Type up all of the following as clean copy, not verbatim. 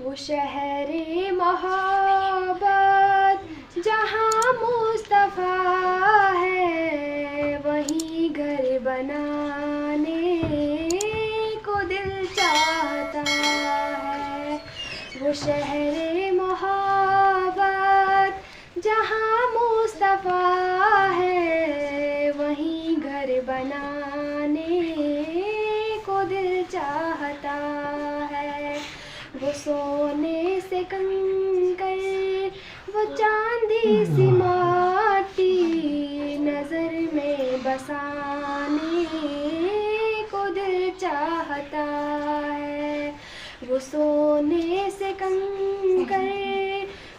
وہ شہر محبت جہاں مصطفیٰ ہے، وہیں گھر بنانے کو دل چاہتا ہے۔ وہ شہر محبت جہاں مصطفیٰ ہے، وہیں گھر بنانے کو دل چاہتا ہے۔ وہ سونے سے کنکر، وہ چاندی سی مٹی، نظر میں بسانے کو دل چاہتا ہے۔ وہ سونے سے کنکر،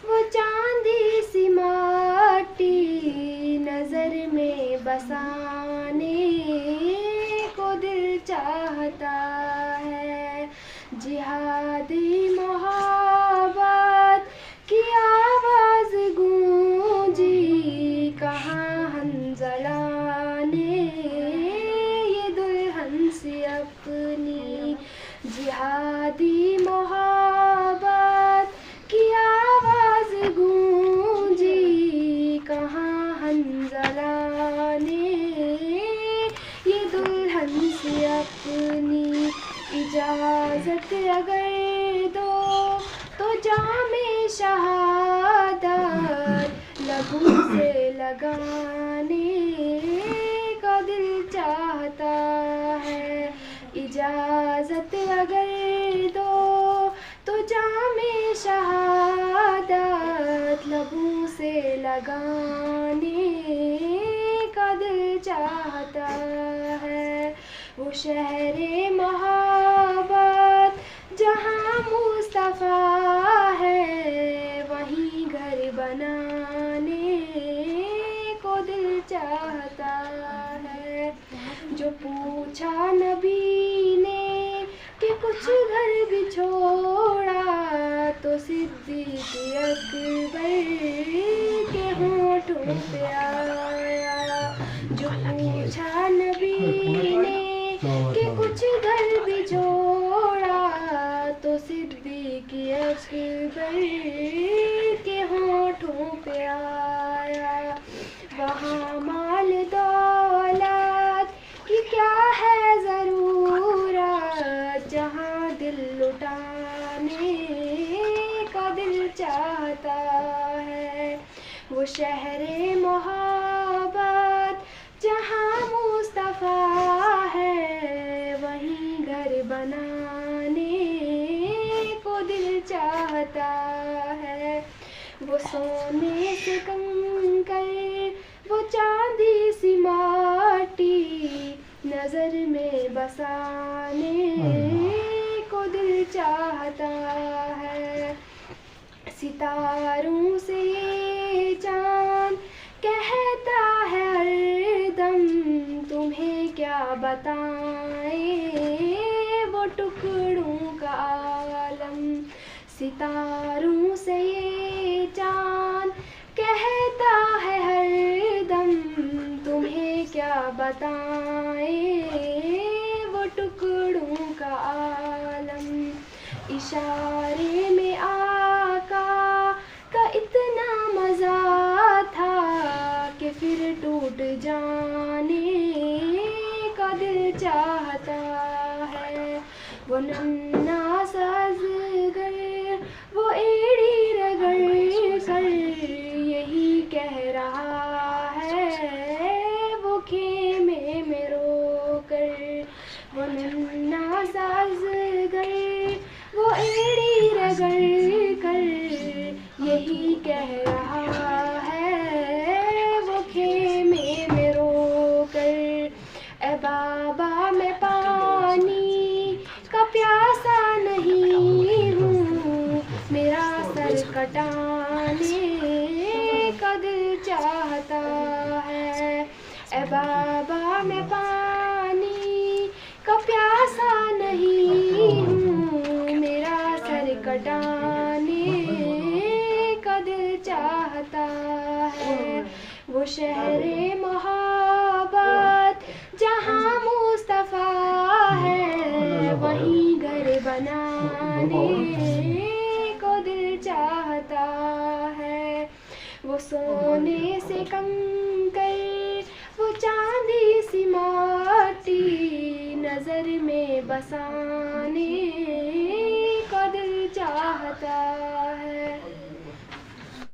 وہ چاندی سی مٹی، نظر میں بسانے کو دل چاہتا ہے۔ جہادی محبت کی آواز گونجی کہاں حنظلہ نے یہ دلہن سی اپنی۔ جہادی محبت کی آواز گونجی کہاں حنظلہ نے یہ دلہن سی اپنی۔ اجازت اگر دو تو جام شہادت لبوں سے لگانے کا دل چاہتا ہے۔ اجازت اگر دو تو جام شہادت لبوں سے لگانے کا دل چاہتا ہے۔ وہ شہر محبت جہاں مصطفیٰ ہے، وہیں گھر بنانے کو دل چاہتا ہے۔ جو پوچھا نبی نے کہ کچھ گھر بھی چھوڑا، تو صدیق اکبر کے ہونٹوں پہ آیا۔ جو پوچھا نبی نے کہ کچھ گھر بھی چھوڑا، تو صدیق اکبر کے ہونٹوں پہ آیا۔ وہاں مال دولت کی کیا ہے ضرورت، جہاں دل لٹانے کا دل چاہتا ہے۔ وہ شہر محبت جہاں مصطفیٰ ہے، وہیں گھر بنانے کو دل چاہتا ہے۔ وہ سونے سے کنکر، وہ چاندی سی مٹی، نظر میں بسانے کو دل چاہتا ہے۔ ستاروں سے یہ چاند کہتا ہے ہر دم، تمہیں کیا بتائیں وہ ٹکڑوں کا عالم۔ ستاروں سے یہ چاند کہتا ہے ہر دم، تمہیں کیا بتائیں وہ ٹکڑوں کا عالم۔ اشارے میں آقا کا اتنا مزہ تھا کہ پھر ٹوٹ جانے کا دل چاہتا ہے۔ وہ ننھا سا اصغر، وہ ایڑی رگڑ کر یہی کہہ رہا ہے، وہ خیمے میں رو کر۔ وہ ننھا سا اصغر، وہ ایڑی رگڑ کر یہی کہہ رہا ہے، وہ خیمے میں رو کر۔ اے بابا میں پانی کا پیاسا نہیں ہوں، میرا سر کٹانے کا دل چاہتا ہے۔ اے بابا میں پانی کا پیاسا نہیں ہوں، میرا سر کٹانے کا دل چاہتا ہے۔ وہ شہر محبت جہاں مصطفیٰ ہے، وہیں گھر بنانے وہ سونے سے کنکر، وہ چاندی سی ماٹی نظر میں بسا